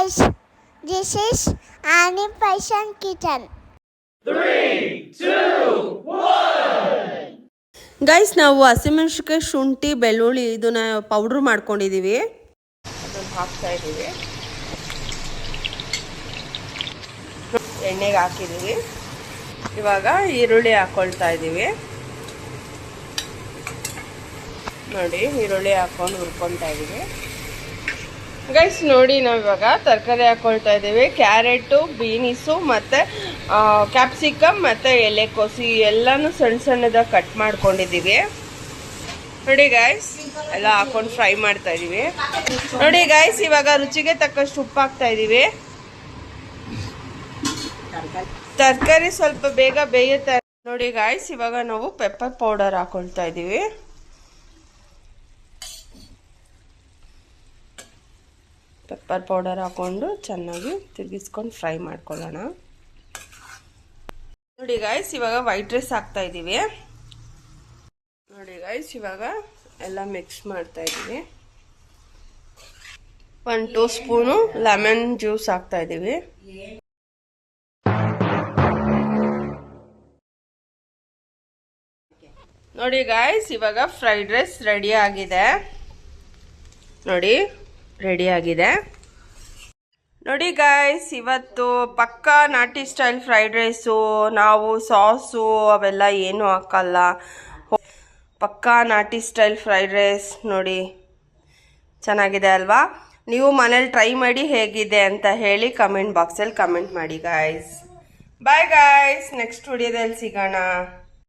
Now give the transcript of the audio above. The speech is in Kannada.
guys, this is Annie Passion Kitchen. 3, 2, 1. Guys ನಾವು ಹಸಿಮೆಣಸಿನಕಾಯಿ ಶುಂಠಿ ಬೆಳ್ಳುಳ್ಳಿ ಇದನ್ನ ಪೌಡ್ರ್ ಮಾಡ್ಕೊಂಡಿದ್ದೀವಿ, ಅದನ್ನು ಹಾಕ್ತಾ ಇದ್ದೀವಿ. ಎಣ್ಣೆಗೆ ಹಾಕಿದ್ದೀವಿ. ಇವಾಗ ಈರುಳ್ಳಿ ಹಾಕ್ಕೊಳ್ತಾ ಇದ್ದೀವಿ. ನೋಡಿ, ಈರುಳ್ಳಿ ಹಾಕ್ಕೊಂಡು ಹುರ್ಕೊಳ್ತಾ ಇದ್ದೀವಿ. ಗೈಸ್ ನೋಡಿ, ನಾವು ಇವಾಗ ತರಕಾರಿ ಹಾಕ್ಕೊಳ್ತಾ ಇದ್ದೀವಿ. ಕ್ಯಾರೆಟು, ಬೀನಿಸು ಮತ್ತು ಕ್ಯಾಪ್ಸಿಕಮ್ ಮತ್ತು ಎಲೆಕೋಸು ಎಲ್ಲನೂ ಸಣ್ಣ ಸಣ್ಣದಾಗಿ ಕಟ್ ಮಾಡ್ಕೊಂಡಿದ್ದೀವಿ. ನೋಡಿ ಗೈಸ್, ಎಲ್ಲ ಹಾಕ್ಕೊಂಡು ಫ್ರೈ ಮಾಡ್ತಾ ಇದ್ದೀವಿ. ನೋಡಿ ಗೈಸ್, ಇವಾಗ ರುಚಿಗೆ ತಕ್ಕಷ್ಟು ಉಪ್ಪು ಹಾಕ್ತಾ ಇದ್ದೀವಿ. ತರಕಾರಿ ಸ್ವಲ್ಪ ಬೇಗ ಬೇಯುತ್ತೆ. ನೋಡಿ ಗೈಸ್, ಇವಾಗ ನಾವು ಪೆಪ್ಪರ್ ಪೌಡರ್ ಹಾಕೊಳ್ತಾ ಇದ್ದೀವಿ. ಪೆಪ್ಪರ್ ಪೌಡರ್ ಹಾಕ್ಕೊಂಡು ಚೆನ್ನಾಗಿ ತಿರುಗಿಸ್ಕೊಂಡು ಫ್ರೈ ಮಾಡ್ಕೊಳ್ಳೋಣ. ನೋಡಿ ಗೈಸ್, ಇವಾಗ ವೈಟ್ ರೈಸ್ ಹಾಕ್ತಾ ಇದ್ದೀವಿ. ನೋಡಿ ಗೈಸ್, ಇವಾಗ ಎಲ್ಲ ಮಿಕ್ಸ್ ಮಾಡ್ತಾ ಇದ್ದೀವಿ. 1-2 ಸ್ಪೂನು ಲೆಮನ್ ಜ್ಯೂಸ್ ಹಾಕ್ತಾ ಇದ್ದೀವಿ. ನೋಡಿ ಗೈಸ್, ಇವಾಗ ಫ್ರೈಡ್ ರೈಸ್ ರೆಡಿ ಆಗಿದೆ. ನೋಡಿ, ರೆಡಿ ಆಗಿದೆ. ನೋಡಿ ಗೈಸ್, ಇವತ್ತು ಪಕ್ಕಾ ನಾಟಿ ಸ್ಟೈಲ್ ಫ್ರೈಡ್ ರೈಸು. ನಾವು ಸಾಸು ಅವೆಲ್ಲ ಏನೂ ಹಾಕಲ್ಲ, ಪಕ್ಕಾ ನಾಟಿ ಸ್ಟೈಲ್ ಫ್ರೈಡ್ ರೈಸ್. ನೋಡಿ, ಚೆನ್ನಾಗಿದೆ ಅಲ್ವಾ? ನೀವು ಮನೇಲಿ ಟ್ರೈ ಮಾಡಿ ಹೇಗಿದೆ ಅಂತ ಹೇಳಿ ಕಮೆಂಟ್ ಬಾಕ್ಸಲ್ಲಿ ಕಮೆಂಟ್ ಮಾಡಿ ಗೈಸ್. ಬಾಯ್ ಗೈಸ್, ನೆಕ್ಸ್ಟ್ ವಿಡಿಯೋದಲ್ಲಿ ಸಿಗೋಣ.